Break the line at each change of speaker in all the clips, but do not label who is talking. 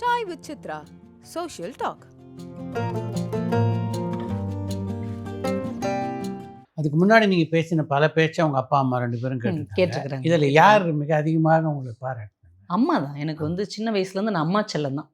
Chai with Chitra, Social Talk.
அதுக்கு முன்னாடி நீங்கள் பேசின பல பேச்சை அவங்க அப்பா அம்மா 2 பேரும் கேட்டிருக்காங்க. இதில் யார் மிக அதிகமாக உங்களுக்கு பாராட்டு?
அம்மா தான். எனக்கு வந்து சின்ன வயசுலேருந்து நான் அம்மா செல்லம் தான்.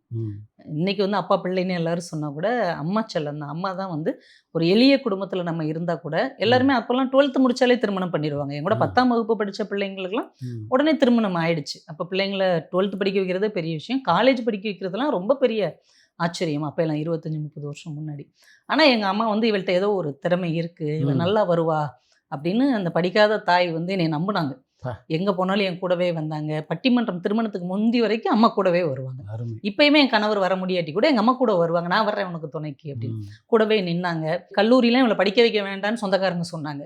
இன்னைக்கு வந்து அப்பா பிள்ளைன்னு எல்லாரும் சொன்னால் கூட அம்மா செல்லம் தான். அம்மா தான் வந்து ஒரு எளிய குடும்பத்தில் நம்ம இருந்தால் கூட எல்லாருமே அப்போல்லாம் 12th முடிச்சாலே திருமணம் பண்ணிடுவாங்க. என் கூட 10ஆம் வகுப்பு படித்த பிள்ளைங்களுக்குலாம் உடனே திருமணம் ஆயிடுச்சு. அப்போ பிள்ளைங்களை 12th படிக்க வைக்கிறதே பெரிய விஷயம். காலேஜ் படிக்க வைக்கிறதுலாம் ரொம்ப பெரிய ஆச்சரியம். அப்போ எல்லாம் 25-30 வருஷம் முன்னாடி. ஆனால் எங்கள் அம்மா வந்து இவள்கிட்ட ஏதோ ஒரு திறமை இருக்குது, இவள் நல்லா வருவா அப்படின்னு அந்த படிக்காத தாய் வந்து என்னை நம்பினாங்க. எங்கே போனாலும் என் கூடவே வந்தாங்க. பட்டிமன்றம் திருமணத்துக்கு முந்தி வரைக்கும் அம்மா கூடவே வருவாங்க. இப்பயுமே என் கணவர் வர முடியாட்டி கூட எங்கள் அம்மா கூட வருவாங்க. நான் வர்றேன் உனக்கு துணைக்கு அப்படின்னு கூடவே நின்னாங்க. கல்லூரியிலாம் இவளை படிக்க வைக்க வேண்டாம்னு சொந்தக்காரங்க சொன்னாங்க.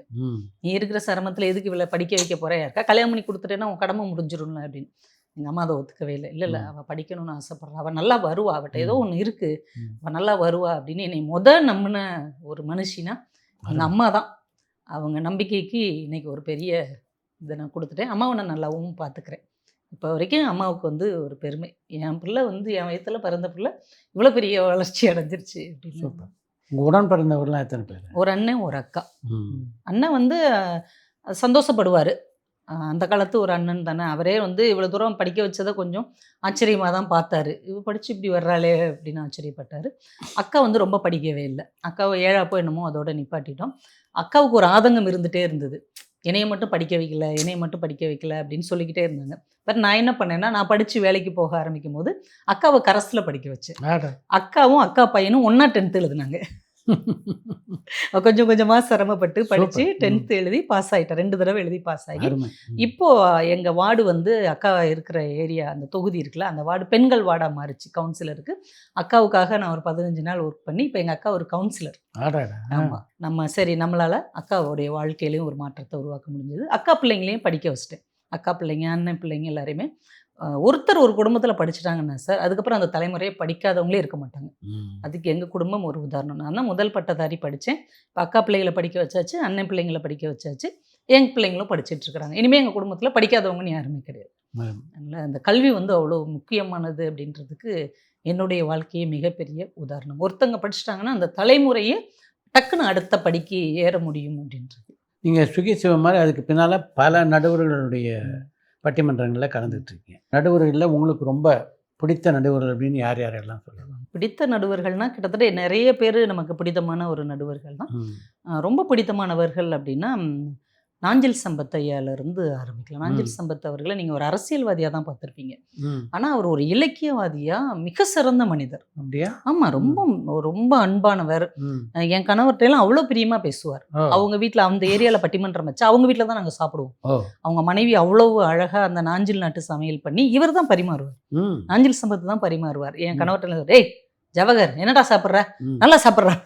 நீ இருக்கிற சிரமத்தில் எதுக்கு இவளை படிக்க வைக்க போற, யாருக்கா கல்யாணம் பண்ணி கொடுத்துட்டேன்னா உன் கடமை முடிஞ்சிடும்ல அப்படின்னு. எங்கள் அம்மா அதை ஒத்துக்கவே இல்லை. இல்லை அவள் படிக்கணும்னு ஆசைப்பட்றா, அவள் நல்லா வருவா, அவட்ட ஏதோ ஒன்று இருக்குது, அவள் நல்லா வருவா அப்படின்னு என்னை நம்பின ஒரு மனுஷினா எங்கள் அம்மா தான். அவங்க நம்பிக்கைக்கு இன்னைக்கு ஒரு பெரிய இதை நான் கொடுத்துட்டேன். அம்மாவை நான் நல்லாவும் பார்த்துக்கிறேன். இப்போ வரைக்கும் அம்மாவுக்கு வந்து ஒரு பெருமை. என் பிள்ளை வந்து என் வயத்தில் பிறந்த பிள்ளை இவ்வளோ பெரிய வளர்ச்சி அடைஞ்சிருச்சு அப்படின்னு.
உங்கள் உடன் பிறந்தவர்கள்லாம் எத்தனை பேர்?
ஒரு அண்ணன் ஒரு அக்கா. அண்ணன் வந்து சந்தோஷப்படுவார். அந்த காலத்து ஒரு அண்ணன் தானே, அவரே வந்து இவ்வளோ தூரம் படிக்க வச்சதை கொஞ்சம் ஆச்சரியமாக தான் பார்த்தாரு. இவ படித்து இப்படி வர்றாளே அப்படின்னு ஆச்சரியப்பட்டார். அக்கா வந்து ரொம்ப படிக்கவே இல்லை. அக்காவை 7ஆப்போ என்னமோ அதோட நிப்பாட்டிட்டோம். அக்காவுக்கு ஒரு ஆதங்கம் இருந்துகிட்டே இருந்தது. என்னையை மட்டும் படிக்க வைக்கல அப்படின்னு சொல்லிக்கிட்டே இருந்தாங்க. பட் நான் என்ன பண்ணேன்னா, நான் படித்து வேலைக்கு போக ஆரம்பிக்கும் போது அக்காவை கரஸில் படிக்க வச்சேன். அக்காவும் அக்கா பையனும் ஒன்றா 10th எழுதுனாங்க. கொஞ்சம் கொஞ்சமாக சிரமப்பட்டு படித்து 10th எழுதி பாஸ் ஆகிட்டேன். 2 தடவை எழுதி பாஸ் ஆகி இப்போது எங்கள் வார்டு வந்து அக்கா இருக்கிற ஏரியா, அந்த தொகுதி இருக்குல்ல, அந்த வார்டு பெண்கள் வார்டாக மாறிச்சு. கவுன்சிலருக்கு அக்காவுக்காக நான் ஒரு 15 நாள் ஒர்க் பண்ணி இப்போ எங்கள் அக்கா ஒரு கவுன்சிலர். ஆமாம், நம்ம சரி நம்மளால் அக்காவுடைய வாழ்க்கையிலையும் ஒரு மாற்றத்தை உருவாக்க முடிஞ்சது. அக்கா பிள்ளைங்களையும் படிக்க வச்சிட்டேன். அக்கா பிள்ளைங்க, அண்ணன் பிள்ளைங்க எல்லாரையுமே ஒருத்தர் ஒரு குடும்பத்தில் படிச்சுட்டாங்கன்னா சார், அதுக்கப்புறம் அந்த தலைமுறையை படிக்காதவங்களே இருக்க மாட்டாங்க. அதுக்கு எங்கள் குடும்பம் ஒரு உதாரணம். நான் தான் முதல் பட்டதாரி படித்தேன். இப்போ அக்கா பிள்ளைகளை படிக்க வச்சாச்சு, அண்ணன் பிள்ளைங்களை படிக்க வச்சாச்சு, எங்கள் பிள்ளைங்களும் படிச்சுட்டு இருக்கிறாங்க. இனிமேல் எங்கள் குடும்பத்தில் படிக்காதவங்கன்னு யாருமே கிடையாது. அதனால் அந்த கல்வி வந்து அவ்வளோ முக்கியமானது அப்படின்றதுக்கு என்னுடைய வாழ்க்கையே மிகப்பெரிய உதாரணம். ஒருத்தங்க படிச்சுட்டாங்கன்னா அந்த தலைமுறையை டக்குன்னு அடுத்த படிக்கு ஏற முடியும் அப்படின்றது.
நீங்கள் சுகி சிவம் மாதிரி அதுக்கு பின்னால் பல நடுவர்களுடைய பட்டிமன்றங்களில் கலந்துட்டு இருக்கீங்க. நடுவர்களில் உங்களுக்கு ரொம்ப பிடித்த நடுவர்கள் அப்படின்னு யாரெல்லாம் சொல்லலாம்?
பிடித்த நடுவர்கள்னால் கிட்டத்தட்ட நிறைய பேர் நமக்கு பிடித்தமான ஒரு நடுவர்கள் தான். ரொம்ப பிடித்தமானவர்கள் அப்படின்னா நாஞ்சில் சம்பத் ஐயாவிலிருந்து ஆரம்பிக்கலாம். நாஞ்சில் சம்பத் அவர்களை நீங்கள் ஒரு அரசியல்வாதியாக தான் பார்த்துருப்பீங்க. ஆனால் அவர் ஒரு இலக்கியவாதியாக மிக சிறந்த மனிதர்.
அப்படியா?
ஆமாம், ரொம்ப ரொம்ப அன்பானவர். என் கணவர்கிட்டலாம் அவ்வளோ பிரியமாக பேசுவார். அவங்க வீட்டில் அந்த ஏரியாவில் பட்டிமன்றம் வச்சு அவங்க வீட்டில் தான் நாங்கள் சாப்பிடுவோம். அவங்க மனைவி அவ்வளோ அழகாக அந்த நாஞ்சில் நாட்டு சமையல் பண்ணி இவர் தான் பரிமாறுவார். நாஞ்சில் சம்பத் தான் பரிமாறுவார். என் கணவர்கிட்ட டேய் ஜவஹர் என்னடா சாப்பிட்ற, நல்லா சாப்பிட்றா,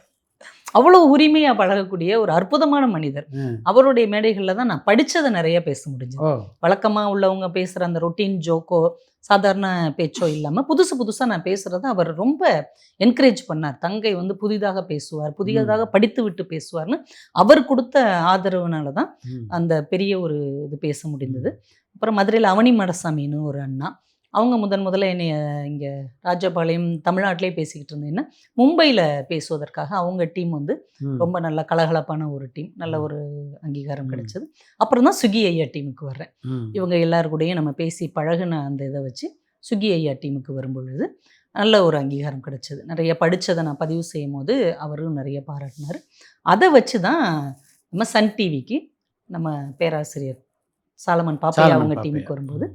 அவ்வளோ உரிமையாக பழகக்கூடிய ஒரு அற்புதமான மனிதர். அவருடைய மேடைகளில் தான் நான் படித்ததை நிறைய பேச முடிஞ்சது. வழக்கமாக உள்ளவங்க பேசுகிற அந்த ரொட்டீன் ஜோக்கோ சாதாரண பேச்சோ இல்லாமல் புதுசாக நான் பேசுகிறத அவர் ரொம்ப என்கரேஜ் பண்ணார். தங்கை வந்து புதிதாக பேசுவார், புதியதாக படித்து விட்டு பேசுவார்னு அவர் கொடுத்த ஆதரவுனால தான் அந்த பெரிய ஒரு இது பேச முடிந்தது. அப்புறம் மதுரையில் அவனி மடசாமின்னு ஒரு அண்ணா, அவங்க முதல்ல என்னை இங்கே ராஜபாளையம் தமிழ்நாட்டிலே பேசிக்கிட்டு இருந்தேன்னா மும்பையில் பேசுவதற்காக அவங்க டீம் வந்து ரொம்ப நல்ல கலகலப்பான ஒரு டீம், நல்ல ஒரு அங்கீகாரம் கிடைச்சது. அப்புறம் தான் சுகி ஐயா டீமுக்கு வர்றேன். இவங்க எல்லாருக்கூடையும் நம்ம பேசி பழகுன அந்த இதை வச்சு சுகி ஐயா டீமுக்கு வரும்பொழுது நல்ல ஒரு அங்கீகாரம் கிடைச்சது. நிறைய படித்ததை நான் பதிவு செய்யும் போது அவரும் நிறைய பாராட்டினார். அதை வச்சு தான் நம்ம சன் டிவிக்கு நம்ம பேராசிரியர் சாலமன் பாப்பையா அவங்க டீமுக்கு வரும்போது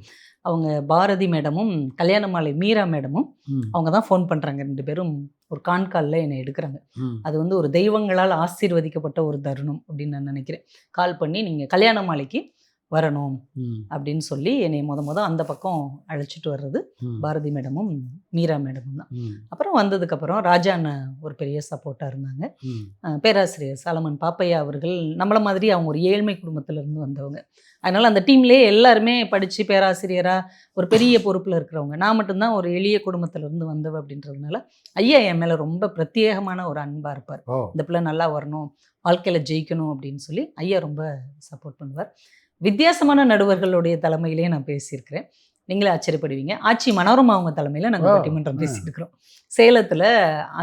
அவங்க பாரதி மேடமும் கல்யாணமாலை மீரா மேடமும் அவங்க தான் ஃபோன் பண்ணுறாங்க. 2 பேரும் ஒரு கான்காலில் என்னை எடுக்கிறாங்க. அது வந்து ஒரு தெய்வங்களால் ஆசீர்வதிக்கப்பட்ட ஒரு தருணம் அப்படின்னு நான் நினைக்கிறேன். கால் பண்ணி நீங்கள் கல்யாணமாலைக்கு வரணும் அப்படின்னு சொல்லி என்னை அந்த பக்கம் அழைச்சிட்டு வர்றது பாரதி மேடமும் மீரா மேடமும் தான். அப்புறம் வந்ததுக்கப்புறம் ராஜா அண்ணன் ஒரு பெரிய சப்போர்ட்டாக இருந்தாங்க. பேராசிரியர் சாலமன் பாப்பையா அவர்கள் நம்மள மாதிரி அவங்க ஒரு ஏழ்மை குடும்பத்திலேருந்து வந்தவங்க. அதனால் அந்த டீம்லேயே எல்லாருமே படித்து பேராசிரியராக ஒரு பெரிய பொறுப்பில் இருக்கிறவங்க. நான் மட்டும்தான் ஒரு எளிய குடும்பத்திலேருந்து வந்தவ அப்படின்றதுனால ஐயா என் மேலே ரொம்ப பிரத்யேகமான ஒரு அன்பாக இருப்பார். இந்த பிள்ளை நல்லா வரணும், வாழ்க்கையில் ஜெயிக்கணும் அப்படின்னு சொல்லி ஐயா ரொம்ப சப்போர்ட் பண்ணுவார். வித்தியாசமான நடுவர்களுடைய தலைமையிலே நான் பேசியிருக்கிறேன். நீங்களே ஆச்சரியப்படுவீங்க. ஆச்சி மனோரமா அவங்க தலைமையில் நாங்கள் பட்டிமன்றம் பேசியிருக்கிறோம். சேலத்தில்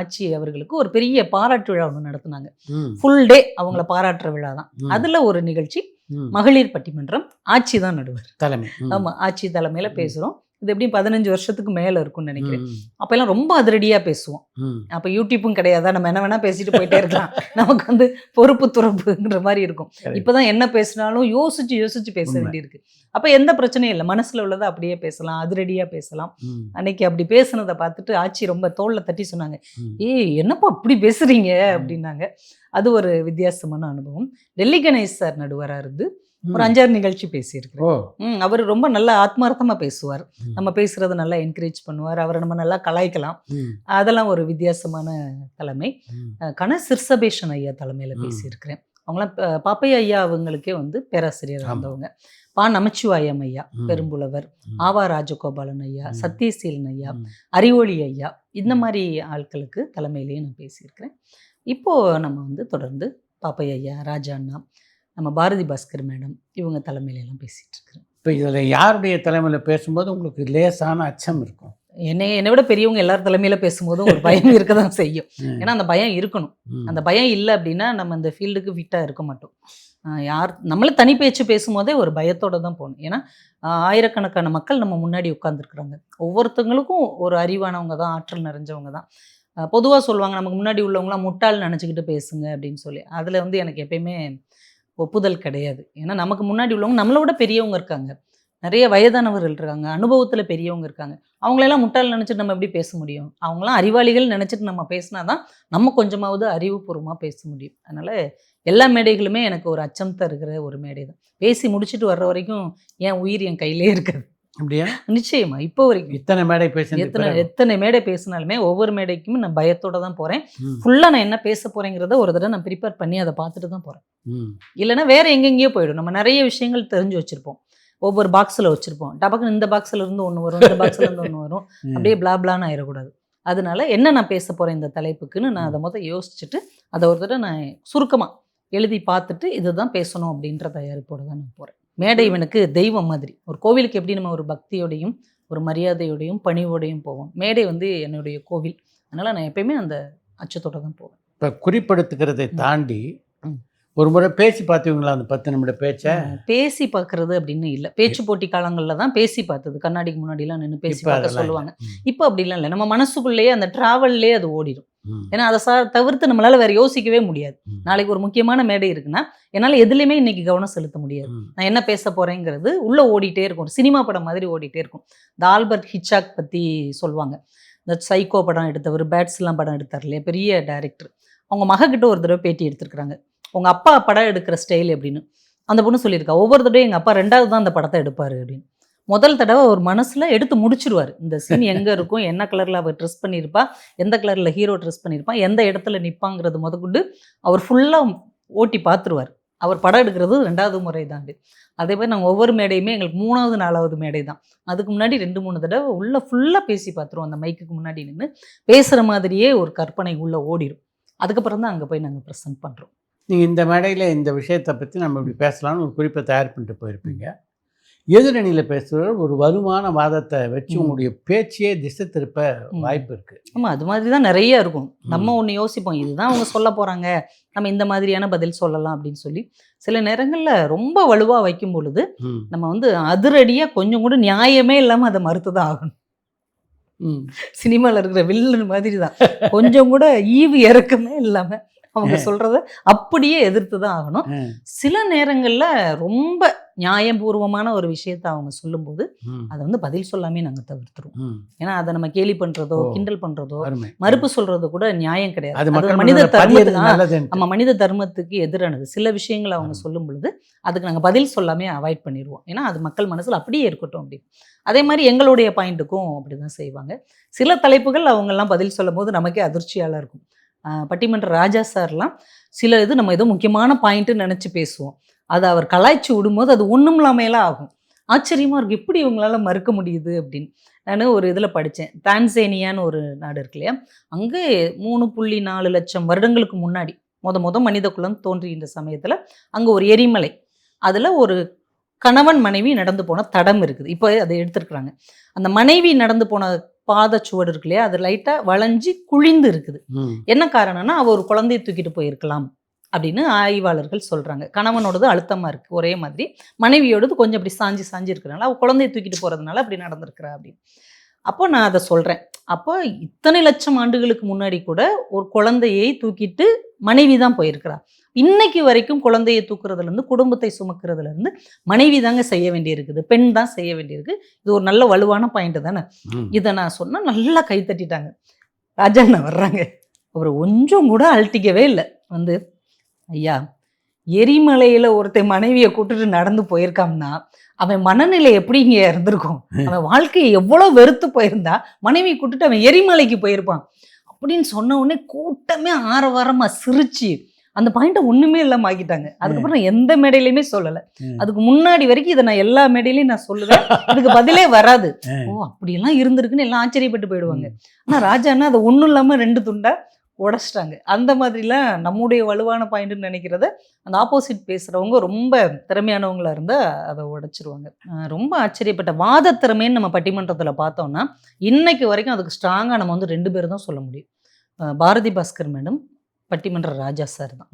ஆச்சி அவர்களுக்கு ஒரு பெரிய பாராட்டு விழா ஒன்று நடத்துனாங்க. ஃபுல் டே அவங்கள பாராட்டுற விழா தான். அதில் ஒரு நிகழ்ச்சி மகளிர் பட்டிமன்றம். ஆட்சி தான் நடுவர்
தலைமை.
ஆமாம், ஆட்சி தலைமையில் பேசுகிறோம். இது எப்படியும் 15 வருஷத்துக்கு மேலே இருக்கும்னு நினைக்கிறேன். அப்போல்லாம் ரொம்ப அதிரடியாக பேசுவோம். அப்போ யூடியூப்பும் கிடையாதா, நம்ம என்ன வேணால் பேசிட்டு போயிட்டே இருக்கலாம். நமக்கு வந்து பொறுப்பு துறப்புங்கிற மாதிரி இருக்கும். இப்போ தான் என்ன பேசினாலும் யோசிச்சு யோசிச்சு பேச வேண்டியிருக்கு. அப்போ எந்த பிரச்சனையும் இல்லை, மனசில் உள்ளதை அப்படியே பேசலாம், அதிரடியாக பேசலாம். அன்னைக்கு அப்படி பேசுனதை பார்த்துட்டு ஆச்சி ரொம்ப தோளில் தட்டி சொன்னாங்க, ஏய் என்னப்பா அப்படி பேசுகிறீங்க அப்படின்னாங்க. அது ஒரு வித்தியாசமான அனுபவம். டெல்லி கணேஷ் சார் நடுவராக இருந்து ஒரு 5-6 நிகழ்ச்சி பேசியிருக்கிறேன். அவர் ரொம்ப நல்லா ஆத்மார்த்தமாக பேசுவார். நம்ம பேசுகிறத நல்லா என்கரேஜ் பண்ணுவார். அவரை நம்ம நல்லா கலாய்க்கலாம். அதெல்லாம் ஒரு வித்தியாசமான தலைமை. சிற்சபேஷன் ஐயா தலைமையில் பேசியிருக்கிறேன். அவங்களாம் பாப்பையா ஐயா அவங்களுக்கே வந்து பேராசிரியர் இருந்தவங்க. நமச்சிவாயம் ஐயா பெரும்புலவர், ஆவா ராஜகோபாலன் ஐயா, சத்யசீலன் ஐயா, அறிவொளி ஐயா, இந்த மாதிரி ஆட்களுக்கு தலைமையிலேயே நான் பேசியிருக்கிறேன். இப்போது நம்ம வந்து தொடர்ந்து பாப்பையா ஐயா, ராஜா அண்ணா, நம்ம பாரதி பாஸ்கர் மேடம், இவங்க தலைமையிலலாம் பேசிகிட்டு இருக்கிறேன்.
இப்போ இதில் யாருடைய தலைமையில் பேசும்போது உங்களுக்கு லேசான அச்சம் இருக்கும்?
என்னை விட பெரியவங்க எல்லார் தலைமையில் பேசும்போதும் ஒரு பயம் இருக்க தான் செய்யும். ஏன்னா அந்த பயம் இருக்கணும். அந்த பயம் இல்லை அப்படின்னா நம்ம இந்த ஃபீல்டுக்கு ஃபிட்டாக இருக்க மாட்டோம். நம்மளே தனி பேச்சு பேசும்போதே ஒரு பயத்தோடு தான் போகணும். ஏன்னா ஆயிரக்கணக்கான மக்கள் நம்ம முன்னாடி உட்காந்துருக்குறாங்க. ஒவ்வொருத்தவங்களுக்கும் ஒரு அறிவானவங்க தான், ஆற்றல் நிறைஞ்சவங்க தான். பொதுவாக சொல்லுவாங்க, நமக்கு முன்னாடி உள்ளவங்களாம் முட்டாள் நினச்சிக்கிட்டு பேசுங்க அப்படின்னு சொல்லி. அதில் வந்து எனக்கு எப்பயுமே ஒப்புதல் கிடையாது. ஏன்னா நமக்கு முன்னாடி உள்ளவங்க நம்மளோட பெரியவங்க இருக்காங்க, நிறைய வயதானவர்கள் இருக்காங்க, அனுபவத்தில் பெரியவங்க இருக்காங்க. அவங்களெல்லாம் முட்டாள் நினச்சிட்டு நம்ம எப்படி பேச முடியும்? அவங்களாம் அறிவாளிகள் நினச்சிட்டு நம்ம பேசினா தான் நம்ம கொஞ்சமாவது அறிவுபூர்வமாக பேச முடியும். அதனால் எல்லா மேடைகளுமே எனக்கு ஒரு அச்சம் தருகிற ஒரு மேடை தான். பேசி முடிச்சுட்டு வர்ற வரைக்கும் என் உயிர் என் கையிலே இருக்குது.
அப்படியா?
நிச்சயமா. இப்போ வரைக்கும்
இத்தனை மேடை பேச
எத்தனை மேடை பேசினாலுமே ஒவ்வொரு மேடைக்குமே நான் பயத்தோட தான் போகிறேன். ஃபுல்லாக நான் என்ன பேச போகிறேங்கிறத ஒரு தடவை நான் ப்ரிப்பேர் பண்ணி அதை பார்த்துட்டு தான் போகிறேன். இல்லைன்னா வேறு எங்கெங்கேயோ போயிடும். நம்ம நிறைய விஷயங்கள் தெரிஞ்சு வச்சுருப்போம், ஒவ்வொரு பாக்ஸில் வச்சுருப்போம். டபக்குன்னு இந்த பாக்ஸில் இருந்து ஒன்று வரும், இந்த பாக்ஸில் இருந்து ஒன்று வரும், அப்படியே பிளாப்லான்னு ஆயிடக்கூடாது. அதனால என்ன நான் பேச போகிறேன் இந்த தலைப்புக்குன்னு நான் அதை யோசிச்சுட்டு அதை ஒரு தடவை நான் சுருக்கமாக எழுதி பார்த்துட்டு இதுதான் பேசணும் அப்படின்ற தயாரிப்போடு தான் நான் போகிறேன். மேடை இவனுக்கு தெய்வம் மாதிரி. ஒரு கோவிலுக்கு எப்படி நம்ம ஒரு பக்தியோடையும் ஒரு மரியாதையோடையும் பணிவோடையும் போவோம், மேடை வந்து என்னுடைய கோவில். அதனால் நான் எப்பயுமே அந்த அச்சத்தோடு தான் போவேன்.
இப்போ குறிப்பெடுத்துக்கிறதை தாண்டி ஒரு முறை பேசி பார்த்துவீங்களா அந்த 10 நிமிட பேச்சை?
பேசி பார்க்கறது அப்படின்னு இல்லை. பேச்சு போட்டி காலங்களில் தான் பேசி பார்த்தது. கண்ணாடிக்கு முன்னாடிலாம் நின்று பேசி பார்க்க சொல்லுவாங்க. இப்போ அப்படிலாம் இல்லை. நம்ம மனசுக்குள்ளேயே அந்த ட்ராவல்லே அது ஓடிடும். ஏன்னா அதை தவிர்த்து நம்மளால் வேறு யோசிக்கவே முடியாது. நாளைக்கு ஒரு முக்கியமான மேடை இருக்குன்னா என்னால் எதுலேயுமே இன்றைக்கி கவனம் செலுத்த முடியாது. நான் என்ன பேச போகிறேங்கிறது உள்ளே ஓடிட்டே இருக்கும். ஒரு சினிமா படம் மாதிரி ஓடிட்டே இருக்கும். இந்த ஆல்பர்ட் ஹிச்சாக் பற்றி சொல்லுவாங்க. இந்த சைக்கோ படம் எடுத்தவர், பேட்ஸ்லாம் படம் எடுத்தார் இல்லையா, பெரிய டைரக்டர். அவங்க மகக்கிட்ட ஒரு தடவை பேட்டி எடுத்துருக்குறாங்க. உங்கள் அப்பா படம் எடுக்கிற ஸ்டைல் எப்படின்னு. அந்த பொண்ணு சொல்லியிருக்கா, ஒவ்வொரு தடவையும் எங்கள் அப்பா 2வது தான் அந்த படத்தை எடுப்பார் அப்படின்னு. முதல் தடவை ஒரு மனசில் எடுத்து முடிச்சிருவார். இந்த சீன் எங்கே இருக்கும், என்ன கலரில் அவர் ட்ரெஸ் பண்ணியிருப்பா, எந்த கலரில் ஹீரோ ட்ரெஸ் பண்ணியிருப்பான், எந்த இடத்துல நிற்பாங்கிறது முதற்கொண்டு அவர் ஃபுல்லாக ஓட்டி பார்த்துருவார். அவர் படம் எடுக்கிறது 2வது முறை தான். அதே மாதிரி நாங்கள் ஒவ்வொரு மேடையுமே எங்களுக்கு 3வது 4வது மேடை தான். அதுக்கு முன்னாடி 2-3 தடவை உள்ளே ஃபுல்லாக பேசி பார்த்துருவோம். அந்த மைக்குக்கு முன்னாடி நின்று பேசுகிற மாதிரியே ஒரு கற்பனை உள்ளே ஓடிடும். அதுக்கப்புறம் தான் அங்கே போய் நாங்கள் ப்ரெசென்ட் பண்ணுறோம்.
நீங்கள் இந்த மேடையில் இந்த விஷயத்தை பற்றி நம்ம இப்படி பேசலாம்னு ஒரு குறிப்பை தயார் பண்ணிட்டு போயிருப்பீங்க. எதிரணியில் பேசுகிறவர் ஒரு வருமான வாதத்தை வச்சு உங்களுடைய பேச்சையே திசை திருப்ப வாய்ப்பு இருக்குது.
ஆமாம், அது மாதிரி தான் நிறைய இருக்கும். நம்ம ஒன்று யோசிப்போம், இதுதான் அவங்க சொல்ல போகிறாங்க, நம்ம இந்த மாதிரியான பதில் சொல்லலாம் அப்படின்னு சொல்லி. சில நேரங்களில் ரொம்ப வலுவாக வைக்கும் பொழுது நம்ம வந்து அதிரடியாக கொஞ்சம் கூட நியாயமே இல்லாமல் அதை மறுத்து தான் ஆகணும். சினிமாவில் இருக்கிற வில்லன் மாதிரி தான், கொஞ்சம் கூட ஈவு இறக்கமே இல்லாமல் அவங்க சொல்கிறத அப்படியே எதிர்த்து தான் ஆகணும். சில நேரங்களில் ரொம்ப நியாயபூர்வமான ஒரு விஷயத்தை அவங்க சொல்லும்போது அதை வந்து பதில் சொல்லாமே நாங்கள் தவிர்த்துருவோம். ஏன்னா அதை நம்ம கேலி பண்ணுறதோ கிண்டல் பண்ணுறதோ மறுப்பு சொல்கிறதோ கூட நியாயம் கிடையாது. அது மனித தர்மத்துக்கு, நம்ம மனித தர்மத்துக்கு எதிரானது. சில விஷயங்களை அவங்க சொல்லும் பொழுது அதுக்கு நாங்கள் பதில் சொல்லாமே அவாய்ட் பண்ணிடுவோம். ஏன்னா அது மக்கள் மனசில் அப்படியே இருக்கட்டும் அப்படின்னு. அதே மாதிரி எங்களுடைய பாயிண்ட்டுக்கும் அப்படி தான் செய்வாங்க. சில தலைப்புகள் அவங்கெல்லாம் பதில் சொல்லும் போது நமக்கே அதிர்ச்சியால் இருக்கும். பட்டிமன்ற ராஜா சார்லாம் சில இது நம்ம ஏதோ முக்கியமான பாயிண்ட்டுன்னு நினச்சி பேசுவோம், அதை அவர் கலாய்ச்சி விடும்போது அது ஒன்றும் இல்லாமையெல்லாம் ஆகும். ஆச்சரியமாக இருக்கும், எப்படி இவங்களால மறுக்க முடியுது அப்படின்னு. நான் ஒரு இதில் படித்தேன், டான்சேனியான்னு ஒரு நாடு இருக்கு இல்லையா, அங்கே 3.4 லட்சம் வருடங்களுக்கு முன்னாடி மொத மனித குலம் தோன்றுகின்ற சமயத்தில் அங்கே ஒரு எரிமலை, அதில் ஒரு கணவன் மனைவி நடந்து போன தடம் இருக்குது. இப்போ அதை எடுத்துருக்குறாங்க. அந்த மனைவி நடந்து போன பாதச்சுவடு இருக்கு இல்லையா, அது லைட்டாக வளைஞ்சி குழிந்து இருக்குது. என்ன காரணம்னா அவ ஒரு குழந்தையை தூக்கிட்டு போயிருக்கலாம் அப்படின்னு ஆய்வாளர்கள் சொல்கிறாங்க. கணவனோடது அழுத்தமாக இருக்குது ஒரே மாதிரி, மனைவியோடது கொஞ்சம் அப்படி சாஞ்சி சாஞ்சி இருக்கிறனால அவள் குழந்தையை தூக்கிட்டு போகிறதுனால அப்படி நடந்திருக்கிறா அப்படின்னு. அப்போ நான் அதை சொல்கிறேன். அப்போ இத்தனை லட்சம் ஆண்டுகளுக்கு முன்னாடி கூட ஒரு குழந்தையை தூக்கிட்டு மனைவி தான் போயிருக்கிறா. இன்னைக்கு வரைக்கும் குழந்தையை தூக்குறதுலேருந்து குடும்பத்தை சுமக்கிறதுலேருந்து மனைவி தாங்க செய்ய வேண்டியிருக்குது, பெண் தான் செய்ய வேண்டியிருக்கு. இது ஒரு நல்ல வலுவான பாயிண்ட் தானே. இதை நான் சொன்னால் நல்லா கை தட்டிட்டாங்க. ராஜா அண்ணா வர்றாங்க, அவர் கொஞ்சம் கூட அழட்டிக்கவே இல்லை. வந்து ஐயா, எரிமலையில் ஒருத்தன் மனைவியை கூப்பிட்டுட்டு நடந்து போயிருக்கான்னா அவன் மனநிலை எப்படிங்க இருந்திருக்கும், அவன் வாழ்க்கையை எவ்வளோ வெறுத்து போயிருந்தா மனைவி கூப்பிட்டுட்டு அவன் எரிமலைக்கு போயிருப்பான் அப்படின்னு சொன்ன உடனே கூட்டமே ஆரவாரமாக சிரிச்சு அந்த பாயிண்ட்டை ஒன்றுமே இல்லாமல் ஆக்கிட்டாங்க. அதுக்கப்புறம் நான் எந்த மேடையிலையுமே சொல்லலை. அதுக்கு முன்னாடி வரைக்கும் இதை நான் எல்லா மேடையிலையும் நான் சொல்லுவேன், அதுக்கு பதிலே வராது. ஓ அப்படியெல்லாம் இருந்திருக்குன்னு எல்லாம் ஆச்சரியப்பட்டு போயிடுவாங்க. ஆனால் ராஜான்னா அதை ஒன்றும் இல்லாமல் 2 துண்டா உடச்சிட்டாங்க. அந்த மாதிரிலாம் நம்முடைய வலுவான பாயிண்ட்னு நினைக்கிறத அந்த ஆப்போசிட் பேசுகிறவங்க ரொம்ப திறமையானவங்களாக இருந்தால் அதை உடைச்சிருவாங்க. ரொம்ப ஆச்சரியப்பட்ட வாத திறமைன்னு நம்ம பட்டிமன்றத்தில் பார்த்தோம்னா இன்னைக்கு வரைக்கும் அதுக்கு ஸ்ட்ராங்காக நம்ம வந்து 2 பேர் தான் சொல்ல முடியும். பாரதி பாஸ்கர் மேடம், பட்டிமன்ற ராஜா சார் தான்.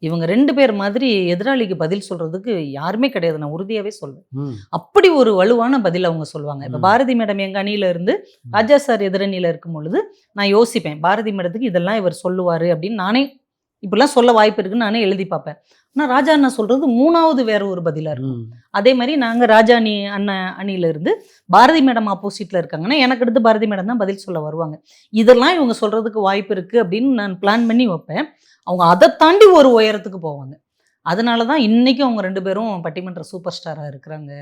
இவங்க 2 பேர் மாதிரி எதிராளிக்கு பதில் சொல்றதுக்கு யாருமே கிடையாது, நான் உறுதியாகவே சொல்வேன். அப்படி ஒரு வலுவான பதில் அவங்க சொல்லுவாங்க. இப்போ பாரதி மேடம் எங்கள் அணியில இருந்து ராஜா சார் எதிரணியில் இருக்கும் பொழுது நான் யோசிப்பேன், பாரதி மேடத்துக்கு இதெல்லாம் இவர் சொல்லுவார் அப்படின்னு நானே இப்படிலாம் சொல்ல வாய்ப்பு இருக்குன்னு நானே எழுதி பார்ப்பேன். ஆனால் ராஜா அண்ணா சொல்றது 3வது வேற ஒரு பதிலாக இருக்கும். அதே மாதிரி நாங்கள் ராஜா அணியில இருந்து பாரதி மேடம் ஆப்போசிட்ல இருக்காங்கன்னா எனக்கு அடுத்து பாரதி மேடம் தான் பதில் சொல்ல வருவாங்க. இதெல்லாம் இவங்க சொல்றதுக்கு வாய்ப்பு இருக்கு அப்படின்னு நான் பிளான் பண்ணி வைப்பேன். அவங்க அதை தாண்டி ஒரு உயரத்துக்கு போவாங்க. அதனால தான் இன்னைக்கும் அவங்க 2 பேரும் பட்டிமன்ற சூப்பர் ஸ்டாராக இருக்கிறாங்க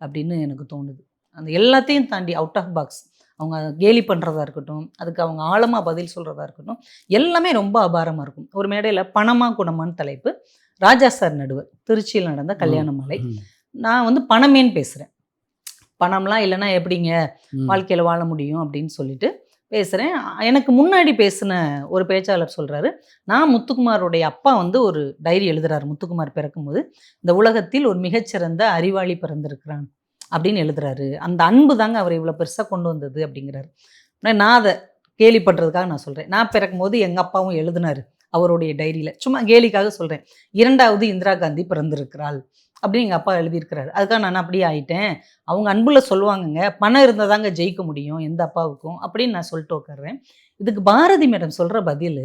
அப்படின்னு எனக்கு தோணுது. அந்த எல்லாத்தையும் தாண்டி அவுட் ஆஃப் பாக்ஸ் அவங்க கேலி பண்ணுறதா இருக்கட்டும், அதுக்கு அவங்க ஆழமாக பதில் சொல்கிறதா இருக்கட்டும், எல்லாமே ரொம்ப அபாரமாக இருக்கும். ஒரு மேடையில் பணமா குணமான்னு தலைப்பு, ராஜா சார் நடுவர், திருச்சியில் நடந்த கல்யாண மாலை. நான் வந்து பணமேன்னு பேசுகிறேன். பணம்லாம் இல்லைன்னா எப்படிங்க வாழ்க்கையில் வாழ முடியும் அப்படின்னு சொல்லிட்டு பேசுகிறேன். எனக்கு முன்னாடி பேசின ஒரு பேச்சாளர் சொல்கிறாரு, நான் முத்துக்குமாரோடைய அப்பா வந்து ஒரு டைரி எழுதுறாரு. முத்துக்குமார் பிறக்கும்போது இந்த உலகத்தில் ஒரு மிகச்சிறந்த அறிவாளி பிறந்திருக்கிறான் அப்படின்னு எழுதுறாரு. அந்த அன்பு தாங்க அவர் இவ்வளோ பெருசாக கொண்டு வந்தது அப்படிங்கிறாரு. நான் அதை கேலி பண்ணுறதுக்காக நான் சொல்கிறேன். நான் பிறக்கும்போது எங்கள் அப்பாவும் எழுதினார் அவருடைய டைரியில், சும்மா கேலிக்காக சொல்கிறேன். 2வது இந்திரா காந்தி பிறந்திருக்கிறாள் அப்படின்னு எங்கள் அப்பா எழுதியிருக்கிறாரு. அதுக்காக நான் அப்படியே ஆயிட்டேன். அவங்க அன்புல சொல்லுவாங்கங்க, பணம் இருந்தால் தாங்க ஜெயிக்க முடியும் எந்த அப்பாவுக்கும் அப்படின்னு நான் சொல்லிட்டு உட்கார்றேன். இதுக்கு பாரதி மேடம் சொல்கிற பதில்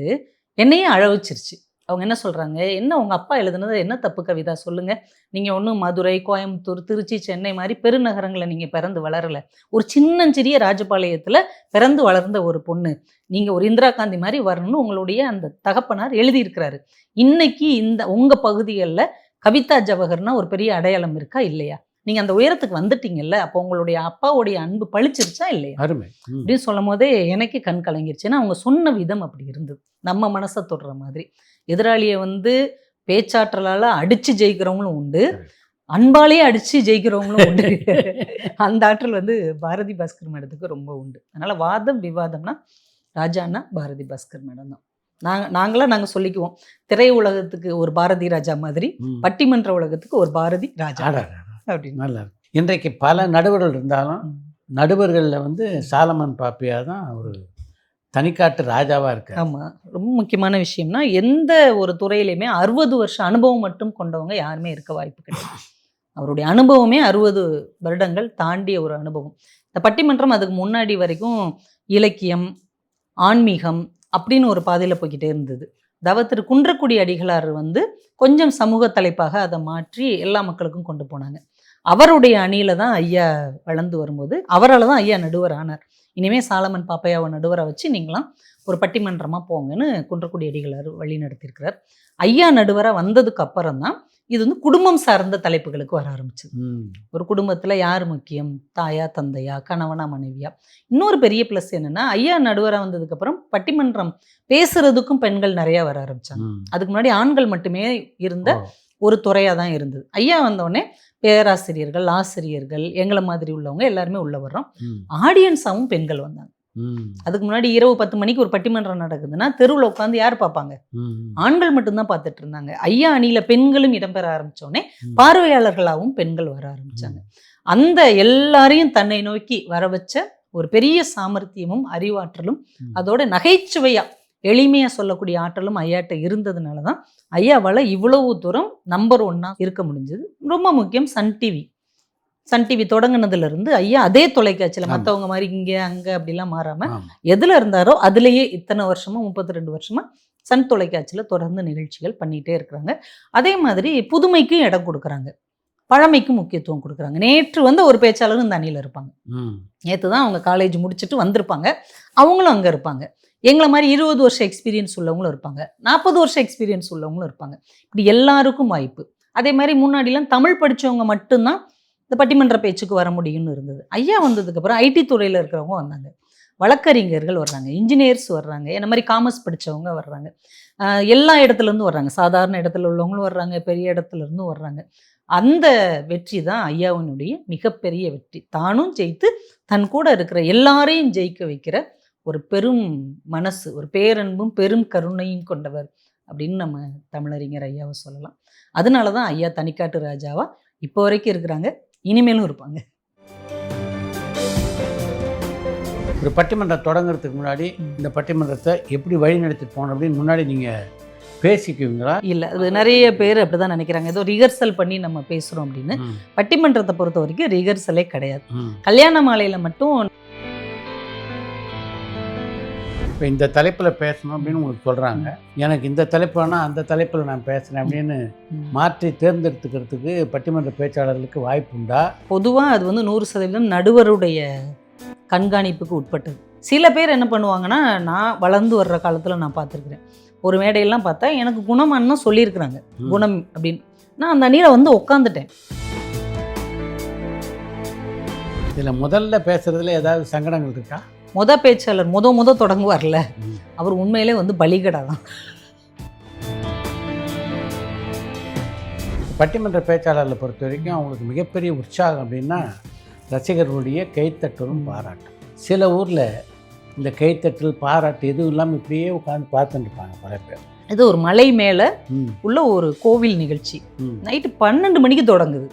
என்னையே அழ வச்சிருச்சு. அவங்க என்ன சொல்கிறாங்க, என்ன உங்கள் அப்பா எழுதுனது என்ன தப்பு கவிதா சொல்லுங்கள், நீங்கள் ஒன்றும் மதுரை, கோயம்புத்தூர், திருச்சி, சென்னை மாதிரி பெருநகரங்களை நீங்கள் பிறந்து வளரலை, ஒரு சின்னஞ்சிறிய ராஜபாளையத்தில் பிறந்து வளர்ந்த ஒரு பொண்ணு, நீங்கள் ஒரு இந்திரா காந்தி மாதிரி வரணும்னு உங்களுடைய அந்த தகப்பனார் எழுதியிருக்கிறாரு. இன்னைக்கு இந்த உங்கள் பகுதிகளில் கவிதா ஜவஹர்னா ஒரு பெரிய அடையாளம் இருக்கா இல்லையா, நீங்கள் அந்த உயரத்துக்கு வந்துட்டீங்கல்ல, அப்போ உங்களுடைய அப்பாவுடைய அன்பு பழிச்சிருச்சா இல்லையா அப்படின்னு சொல்லும் போதே எனக்கு கண் கலங்கிருச்சு. ஏன்னா அவங்க சொன்ன விதம் அப்படி இருந்தது, நம்ம மனசை தொடுற மாதிரி. எதிராளியை வந்து பேச்சாற்றலால் அடித்து ஜெயிக்கிறவங்களும் உண்டு, அன்பாலேயே அடித்து ஜெயிக்கிறவங்களும் உண்டு. அந்த ஆற்றல் வந்து பாரதி பாஸ்கர் மேடத்துக்கு ரொம்ப உண்டு. அதனால் வாதம் விவாதம்னா ராஜான்னா பாரதி பாஸ்கர் மேடம் தான். நாங்கள் சொல்லிக்குவோம், திரை உலகத்துக்கு ஒரு பாரதி ராஜா மாதிரி பட்டிமன்ற உலகத்துக்கு ஒரு பாரதி ராஜா அப்படின்னு.
நல்லா இருக்கு. இன்றைக்கு பல நடுவர்கள் இருந்தாலும் நடுவர்களில் வந்து சாலமன் பாப்பியா தான் ஒரு தனிக்காட்டு ராஜாவாக இருக்கு.
ஆமாம், ரொம்ப முக்கியமான விஷயம்னா எந்த ஒரு துறையிலையுமே 60 வருஷம் அனுபவம் மட்டும் கொண்டவங்க யாருமே இருக்க வாய்ப்பு கிடையாது. அவருடைய அனுபவமே 60 வருடங்கள் தாண்டிய ஒரு அனுபவம். இந்த பட்டிமன்றம் அதுக்கு முன்னாடி வரைக்கும் இலக்கியம், ஆன்மீகம் அப்படின்னு ஒரு பாதையில் போய்கிட்டே இருந்தது. திரு குன்றக்குடி அடிகளார் வந்து கொஞ்சம் சமூக தலைப்பாக அதை மாற்றி எல்லா மக்களுக்கும் கொண்டு போனாங்க. அவருடைய அணியில் தான் ஐயா வளர்ந்து வரும்போது அவரால் தான் ஐயா நடுவர் ஆனார். இனிமேல் சாலமன் பாப்பையாவை நடுவரை வச்சு நீங்களாம் ஒரு பட்டிமன்றமாக போங்கன்னு குன்றக்குடி அடிகளார் வழி நடத்தியிருக்கிறார். ஐயா நடுவராக வந்ததுக்கு அப்புறம் தான் இது வந்து குடும்பம் சார்ந்த தலைப்புகளுக்கு வர ஆரம்பிச்சது. ஒரு குடும்பத்தில் யார் முக்கியம், தாயா தந்தையா, கணவனா மனைவியா. இன்னொரு பெரிய ப்ளஸ் என்னென்னா, ஐயா நடுவராக வந்ததுக்கப்புறம் பட்டிமன்றம் பேசுறதுக்கும் பெண்கள் நிறையா வர ஆரம்பித்தாங்க. அதுக்கு முன்னாடி ஆண்கள் மட்டுமே இருந்த ஒரு துறையாக தான் இருந்தது. ஐயா வந்தோடனே பேராசிரியர்கள், ஆசிரியர்கள், எங்களை மாதிரி உள்ளவங்க எல்லாருமே உள்ள வர்றோம். ஆடியன்ஸாகவும் பெண்கள் வந்தாங்க. அதுக்கு முன்னாடி இரவு 10 மணிக்கு ஒரு பட்டிமன்றம் நடக்குதுன்னா தெருவில் உட்காந்து யார் பார்ப்பாங்க? ஆண்கள் மட்டும்தான் பார்த்துட்டு இருந்தாங்க. ஐயா அணியில பெண்களும் இடம்பெற ஆரம்பிச்சோடனே பார்வையாளர்களாகவும் பெண்கள் வர ஆரம்பிச்சாங்க. அந்த எல்லாரையும் தன்னை நோக்கி வர வச்ச ஒரு பெரிய சாமர்த்தியமும் அறிவாற்றலும் அதோட நகைச்சுவையா எளிமையா சொல்லக்கூடிய ஆற்றலும் ஐயாட்ட இருந்ததுனால தான் ஐயாவால் இவ்வளவு தூரம் நம்பர் 1 இருக்க முடிஞ்சது. ரொம்ப முக்கியம் சன் டிவி தொடங்கினதுல இருந்து ஐயா அதே தொலைக்காட்சியில் மற்றவங்க மாதிரி இங்கே அங்கே அப்படிலாம் மாறாம எதுல இருந்தாரோ அதுலேயே இத்தனை வருஷமா 32 வருஷமா சன் தொலைக்காட்சியில் தொடர்ந்து நிகழ்ச்சிகள் பண்ணிகிட்டே இருக்கிறாங்க. அதே மாதிரி புதுமைக்கும் இடம் கொடுக்குறாங்க, பழமைக்கும் முக்கியத்துவம் கொடுக்குறாங்க. நேற்று ஒரு பேச்சாளரும் இந்த அணியில் இருப்பாங்க. நேற்று தான் அவங்க காலேஜ் முடிச்சுட்டு வந்திருப்பாங்க, அவங்களும் அங்கே இருப்பாங்க. எங்களை மாதிரி 20 வருஷம் எக்ஸ்பீரியன்ஸ் உள்ளவங்களும் இருப்பாங்க, 40 வருஷம் எக்ஸ்பீரியன்ஸ் உள்ளவங்களும் இருப்பாங்க. இப்படி எல்லாருக்கும் வாய்ப்பு. அதே மாதிரி முன்னாடிலாம் தமிழ் படித்தவங்க மட்டும்தான் இந்த பட்டிமன்ற பேச்சுக்கு வர முடியும்னு இருந்தது. ஐயா வந்ததுக்கப்புறம் ஐடி துறையில் இருக்கிறவங்க வந்தாங்க, வழக்கறிஞர்கள் வர்றாங்க, இன்ஜினியர்ஸ் வர்றாங்க, என்ன மாதிரி காமர்ஸ் படித்தவங்க வர்றாங்க, எல்லா இடத்துலேருந்து வர்றாங்க, சாதாரண இடத்துல உள்ளவங்களும் வர்றாங்க, பெரிய இடத்துலேருந்தும் வர்றாங்க. அந்த வெற்றி தான் ஐயாவினுடைய மிகப்பெரிய வெற்றி. தானும் ஜெயித்து தன் கூட இருக்கிற எல்லாரையும் ஜெயிக்க வைக்கிற ஒரு பெரும் மனசு, ஒரு பேரன்பும் பெரும் கருணையும் கொண்டவர் அப்படின்னு நம்ம தமிழறிஞர் ஐயாவை சொல்லலாம். அதனால தான் ஐயா தனிக்காட்டு ராஜாவா இப்போ வரைக்கும் இருக்கிறாங்க, இனிமேலும் இருப்பாங்க.
ஒரு பட்டிமன்றம் தொடங்குறதுக்கு முன்னாடி இந்த பட்டிமன்றத்தை எப்படி வழி நடத்திட்டு போகணும் அப்படின்னு முன்னாடி நீங்கள் பேசிக்குவீங்களா?
இல்லை, அது நிறைய பேர் அப்படி தான் நினைக்கிறாங்க, ஏதோ ரிஹர்சல் பண்ணி நம்ம பேசுகிறோம் அப்படின்னு. பட்டிமன்றத்தை பொறுத்த வரைக்கும் ரிஹர்சலே கிடையாது. கல்யாண மாலையில் மட்டும்
இப்போ இந்த தலைப்பில் பேசணும் அப்படின்னு உங்களுக்கு சொல்கிறாங்க, எனக்கு இந்த தலைப்பு வேணால் அந்த தலைப்பில் நான் பேசுகிறேன் அப்படின்னு மாற்றி தேர்ந்தெடுத்துக்கிறதுக்கு பட்டிமன்ற பேச்சாளர்களுக்கு வாய்ப்பு உண்டா?
பொதுவாக அது 100% நடுவருடைய கண்காணிப்புக்கு உட்பட்டது. சில பேர் என்ன பண்ணுவாங்கன்னா, நான் வளர்ந்து வர்ற காலத்தில் நான் பார்த்துருக்குறேன், ஒரு மேடையெல்லாம் பார்த்தா எனக்கு குணமானு சொல்லியிருக்கிறாங்க, குணம் அப்படின்னு. நான் அந்த அணியில் உட்காந்துட்டேன்.
இதில் முதல்ல பேசுகிறதுல ஏதாவது சங்கடங்கள் இருக்கா?
பேச்சாளர் தொடங்குவார்ல, அவர் உண்மையிலே பலிகடா தான்.
பட்டிமன்ற பேச்சாளர்களை பொறுத்த வரைக்கும் அவங்களுக்கு மிகப்பெரிய உற்சாகம் அப்படின்னா ரசிகர்களுடைய கைத்தட்டலும் பாராட்டும். சில ஊரில் இந்த கைத்தட்டல் பாராட்டு எதுவும் இல்லாமல் இப்படியே உட்காந்து பார்த்துட்டு இருப்பாங்க பல பேர்.
இது ஒரு மலை மேலே உள்ள ஒரு கோவில் நிகழ்ச்சி, நைட்டு 12 மணிக்கு தொடங்குது.